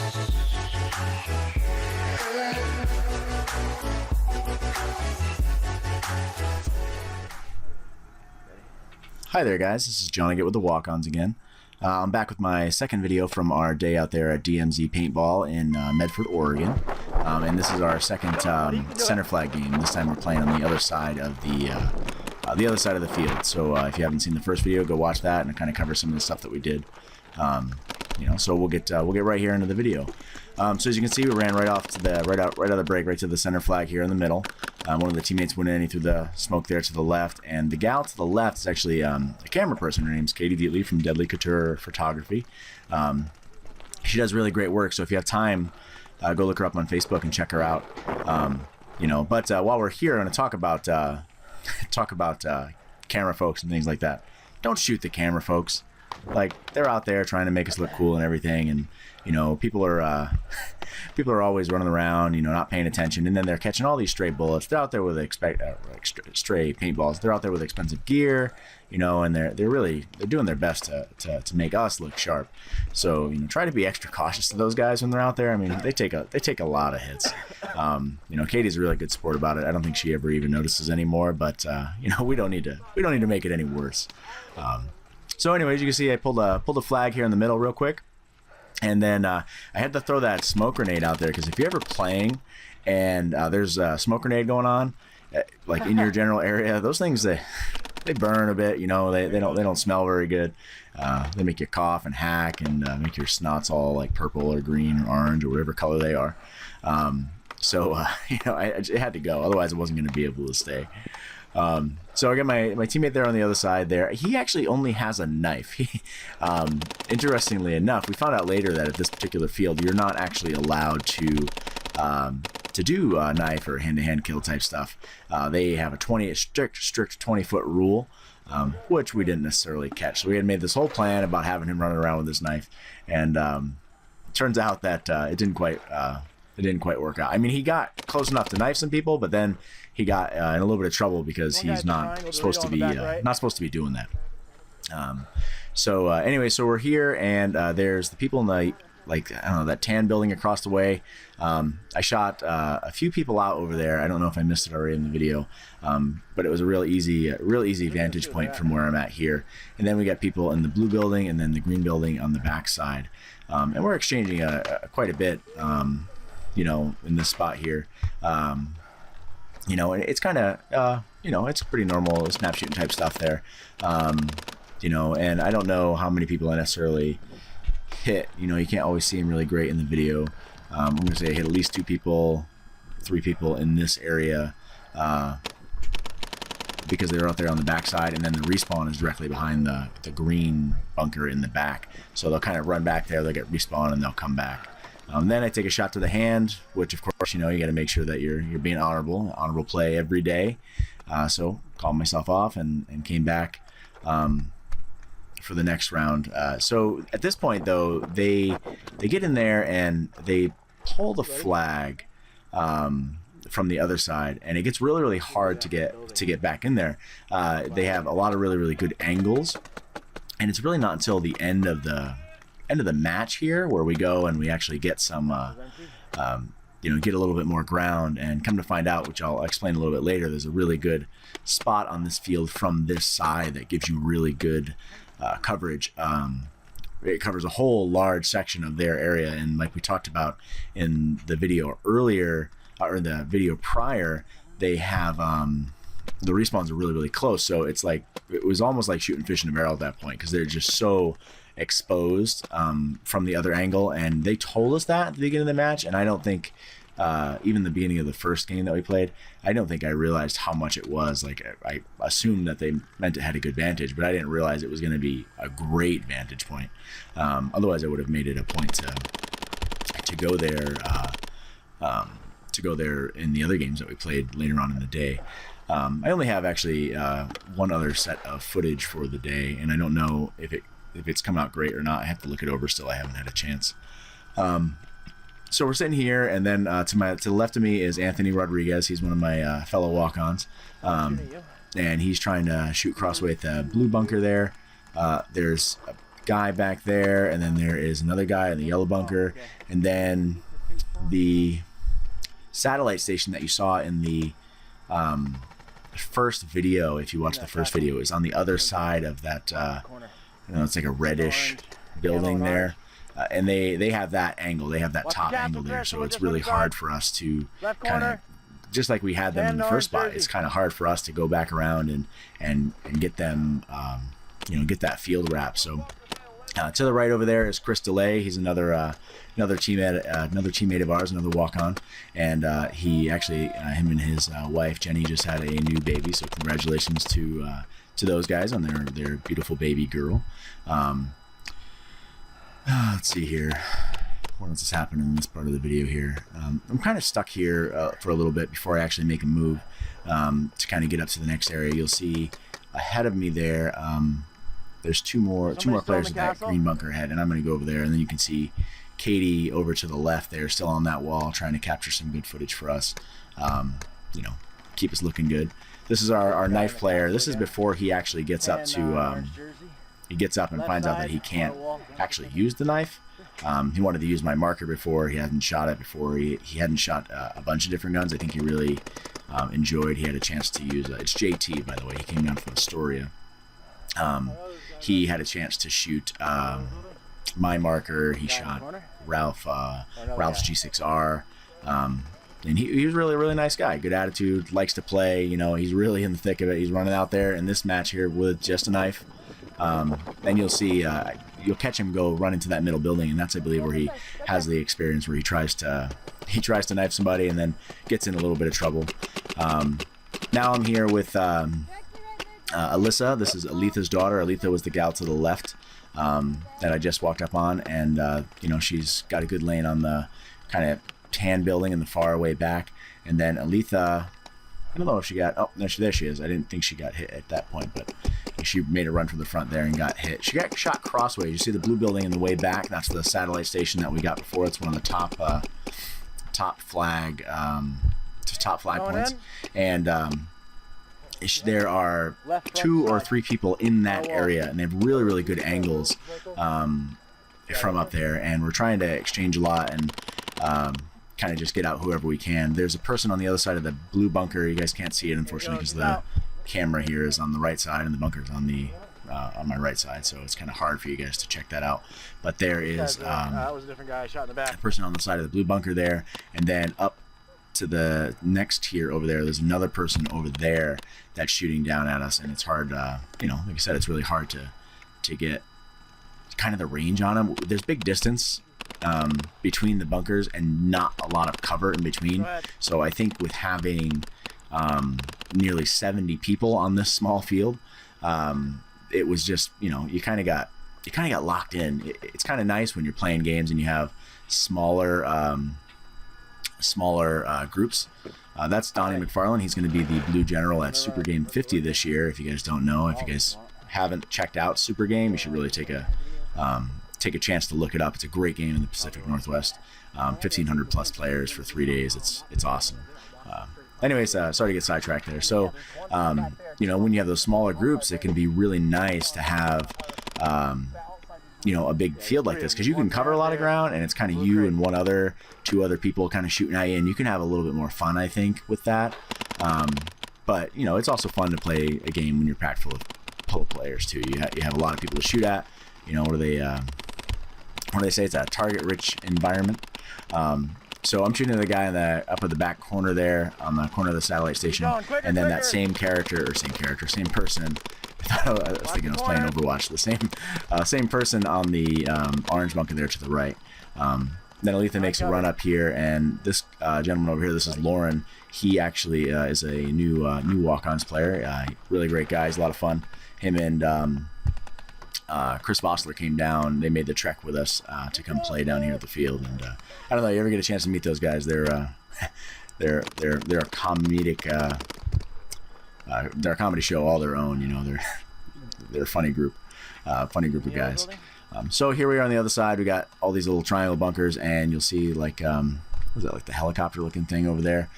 Hi there guys, this is Johnaget with the Walk-Ons again. I'm back with my second video from our day out there at DMZ Paintball in Medford, Oregon. And this is our second center flag game. This time we're playing on the other side of the field. So if you haven't seen the first video, go watch that and kind of cover some of the stuff that we did. You know, so we'll get right here into the video. So as you can see, we ran right off to the right out of the break, right to the center flag here in the middle. One of the teammates went in, he threw the smoke there to the left, and the gal to the left is actually a camera person. Her name's Katie Dietly from Deadly Couture Photography. She does really great work, so if you have time, go look her up on Facebook and check her out. You know, but while we're here, I'm going to talk about camera folks and things like that. Don't shoot the camera folks. Like, they're out there trying to make us look cool and everything, and you know, people are always running around, you know, not paying attention, and then they're catching all these stray bullets. They're out there with stray paintballs. They're out there with expensive gear, you know, and they're doing their best to make us look sharp. So, you know, try to be extra cautious to those guys when they're out there. I mean, they take a lot of hits. You know, Katie's a really good sport about it. I don't think she ever even notices anymore, but you know, we don't need to make it any worse. So anyways, you can see I pulled a flag here in the middle real quick. And then I had to throw that smoke grenade out there, because if you're ever playing and there's a smoke grenade going on, like in your general area, those things, they burn a bit. You know, they don't smell very good. They make you cough and hack and make your snots all like purple or green or orange or whatever color they are. So you know, it had to go. Otherwise, I wasn't going to be able to stay. So I got my teammate there on the other side there. He actually only has a knife. Interestingly enough, we found out later that at this particular field, you're not actually allowed to do knife or hand-to-hand kill type stuff. They have a strict 20-foot rule, which we didn't necessarily catch. So we had made this whole plan about having him running around with this knife, and it turns out that it didn't quite work out. I mean, he got close enough to knife some people, but then he got in a little bit of trouble because he's not supposed to be doing that. So anyway, so we're here, and there's the people in the, like, I don't know, that tan building across the way. I shot a few people out over there. I don't know if I missed it already in the video, but it was a real easy vantage point from where I'm at here. And then we got people in the blue building and then the green building on the back side, and we're exchanging quite a bit. You know, in this spot here, you know, and it's kind of, you know, it's pretty normal snap shooting type stuff there. You know, and I don't know how many people I necessarily hit. You know, you can't always see them really great in the video. I'm going to say I hit at least 2 people, 3 people in this area, because they're out there on the backside, and then the respawn is directly behind the green bunker in the back. So they'll kind of run back there, they'll get respawn, and they'll come back. Then I take a shot to the hand, which of course, you know, you got to make sure that you're being honorable play every day. So calmed myself off and came back for the next round. So at this point, though, they get in there and they pull the flag from the other side, and it gets really hard to get back in there. They have a lot of really good angles, and it's really not until the end of the match here where we go and we actually get some you know, get a little bit more ground, and come to find out, which I'll explain a little bit later, there's a really good spot on this field from this side that gives you really good coverage. It covers a whole large section of their area, and like we talked about in the video earlier, or the video prior, they have the respawns are really close, so it's like, it was almost like shooting fish in a barrel at that point, because they're just so exposed from the other angle. And they told us that at the beginning of the match, and I don't think even the beginning of the first game that we played, I don't think I realized how much it was. Like, I assumed that they meant it had a good vantage, but I didn't realize it was going to be a great vantage point. Otherwise I would have made it a point to go there in the other games that we played later on in the day. I only have actually one other set of footage for the day, and I don't know if it's come out great or not. I have to look it over still. I haven't had a chance. So we're sitting here, and then to the left of me is Anthony Rodriguez. He's one of my fellow walk-ons, and he's trying to shoot crossway at the blue bunker there. There's a guy back there, and then there is another guy in the yellow bunker, and then the satellite station that you saw in the first video, if you watch the first video, is on the other side of that, it's like a reddish building there. And they have that angle, they have that top angle there, so it's really hard for us to kind of, just like we had them in the first spot, it's kind of hard for us to go back around and get them, get that field wrap. So to the right over there is Chris DeLay. He's another teammate of ours, another walk-on, and he actually, him and his wife Jenny just had a new baby. So congratulations to those guys on their beautiful baby girl. Let's see here. What else is happening in this part of the video here? I'm kind of stuck here for a little bit before I actually make a move to kind of get up to the next area. You'll see ahead of me there. There's two more players at that green bunker ahead, and I'm going to go over there, and then you can see Katie over to the left there, still on that wall, trying to capture some good footage for us. Keep us looking good. This is our knife player. This is before he actually gets up to. He gets up and finds out that he can't actually use the knife. He wanted to use my marker before. He hadn't shot it before. He hadn't shot a bunch of different guns. I think he really enjoyed. He had a chance to use it's JT, by the way. He came down from Astoria. He had a chance to shoot my marker. He shot Ralph's G6R. And he was really, really nice guy. Good attitude. Likes to play. He's really in the thick of it. He's running out there in this match here with just a knife. And you'll see, you'll catch him go run into that middle building, and that's, I believe, where he has the experience where he tries to knife somebody and then gets in a little bit of trouble. Now I'm here with Alyssa. This is Aletha's daughter. Aletha was the gal to the left that I just walked up on, and she's got a good lane on the kind of tan building in the far away back. And then Aletha, I don't know if she got, there she is. I didn't think she got hit at that point, but she made a run from the front there and got hit. She got shot crossways. You see the blue building in the way back. That's the satellite station that we got before. It's one of the top flag points. And there are 2 or 3 people in that area, and they have really, really good angles from up there. And we're trying to exchange a lot and kind of just get out whoever we can. There's a person on the other side of the blue bunker. You guys can't see it, unfortunately, because the camera here is on the right side and the bunker's on my right side, so it's kind of hard for you guys to check that out. But there is that was a different guy shot in the back. A person on the side of the blue bunker there, and then up to the next tier over there, there's another person over there that's shooting down at us, and it's hard, like I said, it's really hard to get kind of the range on them. There's big distance between the bunkers and not a lot of cover in between, so I think with having nearly 70 people on this small field, it was just, you kind of got locked in. It's kind of nice when you're playing games and you have smaller groups. That's Donnie McFarlane. He's going to be the blue general at Super Game 50 this year. If you guys don't know, if you guys haven't checked out Super Game, you should really take a chance to look it up. It's a great game in the Pacific Northwest. 1,500 plus players for 3 days. It's awesome. Anyways, sorry to get sidetracked there. So, when you have those smaller groups, it can be really nice to have, a big field like this, because you can cover a lot of ground, and it's kind of you and 2 other people kind of shooting at you, and you can have a little bit more fun, I think, with that. But it's also fun to play a game when you're packed full of players too. You have a lot of people to shoot at. What do they say? It's a target-rich environment. So I'm shooting at the guy in the up at the back corner there, on the corner of the satellite station, and then that same person. I was thinking I was playing Overwatch. The same person on the orange bunker there to the right. Then Aletha makes a run up here, and this gentleman over here, this is Lauren. He actually is a new walk-ons player. Really great guy. He's a lot of fun. Him and Chris Vossler came down. They made the trek with us to come play down here at the field. And I don't know, you ever get a chance to meet those guys? They're a comedic, they're a comedy show all their own. They're a funny group of guys. So here we are on the other side. We got all these little triangle bunkers, and you'll see like what is that, like the helicopter looking thing over there.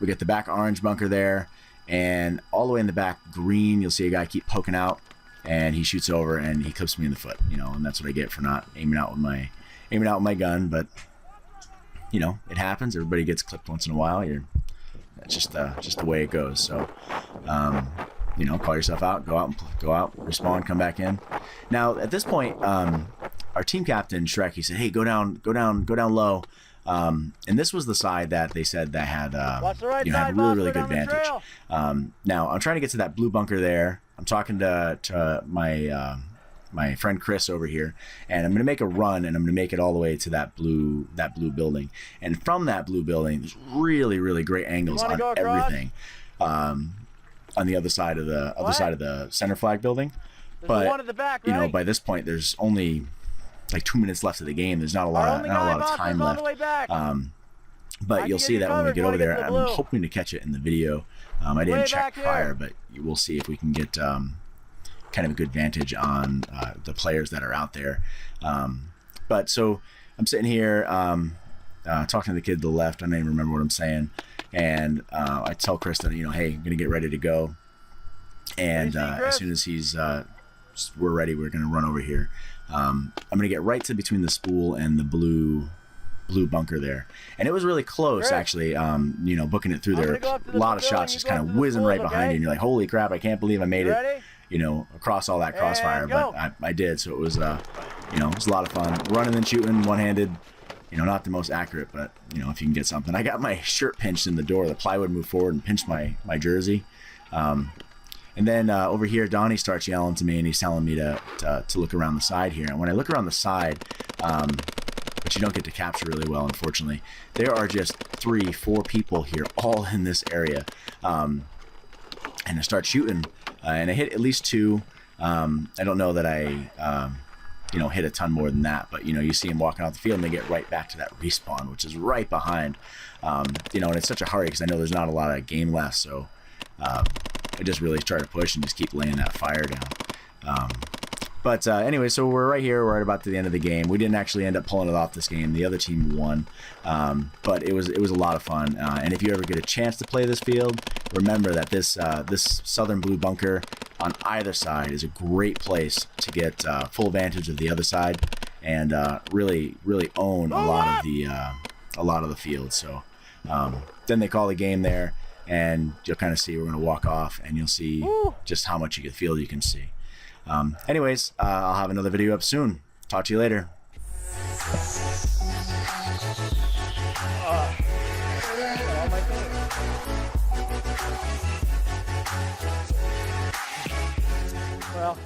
We get the back orange bunker there, and all the way in the back green, you'll see a guy keep poking out. and he shoots over and he clips me in the foot, you know, and that's what I get for not aiming out with my gun. But you know, it happens. Everybody gets clipped once in a while. That's just the way it goes. So you know, call yourself out, go out, respawn, come back in. Now at this point, our team captain Shrek, he said, "Hey, go down low." And this was the side that they said that had you know, had really good vantage. Now I'm trying to get to that blue bunker there. I'm talking to my friend Chris over here, and I'm gonna make a run, and I'm gonna make it all the way to that blue building. And from that blue building, there's really great angles on everything. On the other side of the center flag building. But you know, by this point, there's only like 2 minutes left of the game. There's not a lot of time left. But you'll see that when we get over there. I'm hoping to catch it in the video. I didn't check prior, but we'll see if we can get kind of a good vantage on the players that are out there. But so I'm sitting here talking to the kid to the left. I don't even remember what I'm saying. And I tell Chris that, you know, hey, I'm gonna get ready to go. And as soon as we're ready, we're gonna run over here. I'm gonna get right to between the spool and the blue bunker there, and it was really close actually. You know, booking it through there, a lot of shots just kind of whizzing right behind you, and you're like, holy crap, I can't believe I made it, you know, across all that crossfire. But I did, so it was you know, it was a lot of fun running and shooting one-handed. You know, not the most accurate, but you know, if you can get something. I got my shirt pinched in the door. The plywood moved forward and pinched my jersey. And then over here, Donnie starts yelling to me, and he's telling me to look around the side here. And when I look around the side, which you don't get to capture really well, unfortunately, there are just 3-4 people here, all in this area. And I start shooting, and I hit at least 2. I don't know that I you know, hit a ton more than that, but you know, you see them walking out the field and they get right back to that respawn, which is right behind. You know, and it's such a hurry because I know there's not a lot of game left, so I just really try to push and just keep laying that fire down. But anyway, so we're right here. We're right about to the end of the game. We didn't actually end up pulling it off this game. The other team won, but it was a lot of fun. And if you ever get a chance to play this field, remember that this southern blue bunker on either side is a great place to get full advantage of the other side and really own a lot of the field. So then they call the game there, and you'll kind of see we're going to walk off, and you'll see just how much field you can see. Anyways, I'll have another video up soon. Talk to you later. Well.